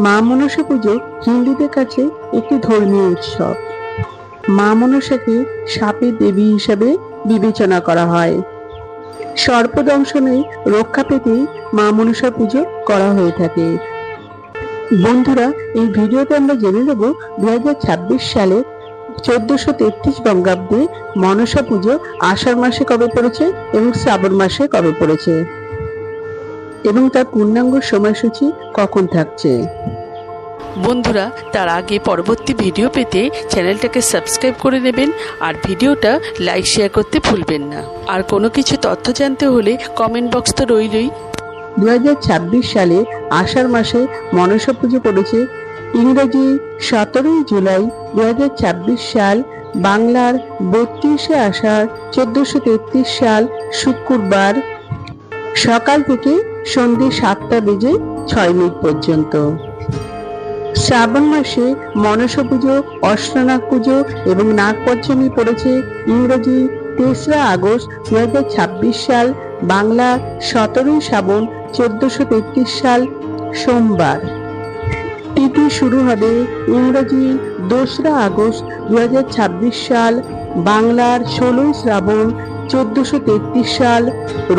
মা মনসা পুজো হিন্দুদের কাছে একটি ধর্মীয় উৎসব। মা মনসাকে সাপের দেবী হিসাবে বিবেচনা করা হয়। সর্পদংশনে রক্ষা পেতেই মা মনসা পুজো করা হয়ে থাকে। বন্ধুরা, এই ভিডিওতে আমরা জেনে নেব 2026 সালে 1433 বঙ্গাব্দে মনসা পুজো আষাঢ় মাসে কবে পড়েছে এবং শ্রাবণ মাসে কবে পড়েছে এবং তার পূর্ণাঙ্গ সময়সূচি কখন থাকছে। বন্ধুরা, তার আগে পরবর্তী ভিডিও পেতে চ্যানেলটাকে সাবস্ক্রাইব করে নেবেন আর ভিডিওটা লাইক শেয়ার করতে ভুলবেন না। আর কোনো কিছু তথ্য জানতে হলে কমেন্ট বক্স তো রইলই। 2026 সালে আষাঢ় মাসে মনসা পুজো পড়েছে ইংরেজি 17 জুলাই 2026 সাল, বাংলার 32 আষাঢ় 1433 সাল শুক্রবার সকাল থেকে সন্ধ্যে 7:06 পর্যন্ত। শ্রাবণ মাসে মনসা পুজো, অষ্টনাগ পুজো এবং নাগপঞ্চমী পড়েছে ইংরেজি 3রা আগস্ট 2026 সাল, বাংলা 17 শ্রাবণ 1433 সাল সোমবার। তিথি শুরু হবে ইংরেজি 2রা আগস্ট 2026 সাল, বাংলার 16 শ্রাবণ 1433 সাল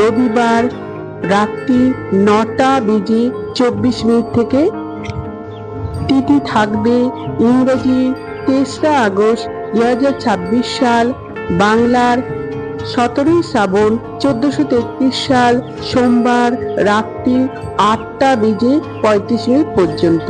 রবিবার রাত্রি 9:24 থেকে। তিথি থাকবে ইংরেজি 3রা আগস্ট 2026 সাল, বাংলার 17 শ্রাবণ 1433 সাল সোমবার রাত্রি 8:35 পর্যন্ত।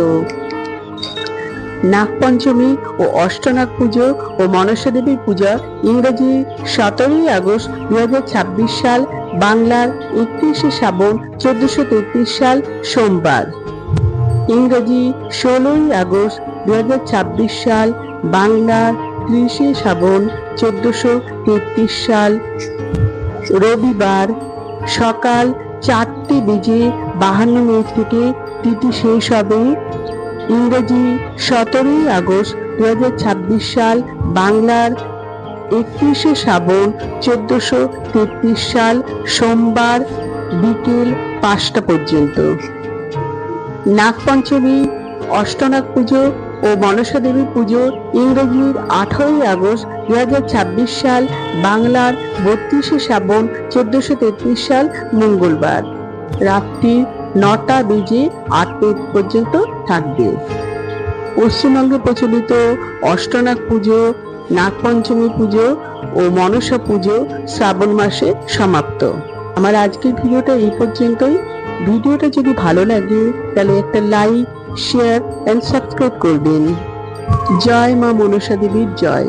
নাগপঞ্চমী ও অষ্টনাগ পুজো ও মনসা দেবীর পূজা ইংরেজি 17 আগস্ট 2026 সাল, বাংলার 31 শ্রাবণ 1433 সাল সোমবার। ইংরেজি 16 আগস্ট 2026 সাল, বাংলার 30 শ্রাবণ 1433 সাল রবিবার সকাল 4:52 থেকে তিথি শেষ হবে ইংরেজি 17 আগস্ট 2026 সাল, বাংলার 31 শ্রাবণ 1433 সাল সোমবার বিকেল 5টা পর্যন্ত। নাগপঞ্চমী, অষ্টনাগ পুজো ও মনসা দেবীর পুজো ইংরেজির 18 আগস্ট 2026 সাল, বাংলার 32 শ্রাবণ 1433 সাল মঙ্গলবার রাত্রি 9:08 পর্যন্ত থাকবে। পশ্চিমবঙ্গে প্রচলিত অষ্টনাগ পুজো, নাগপঞ্চমী পুজো ও মনসা পুজো শ্রাবণ মাসে সমাপ্ত। আমার আজকের ভিডিওটা এই পর্যন্তই। ভিডিওটা যদি ভালো লাগে তাহলে একটা লাইক, শেয়ার এন্ড সাবস্ক্রাইব করবেন। জয় মা মনসা দেবীর জয়।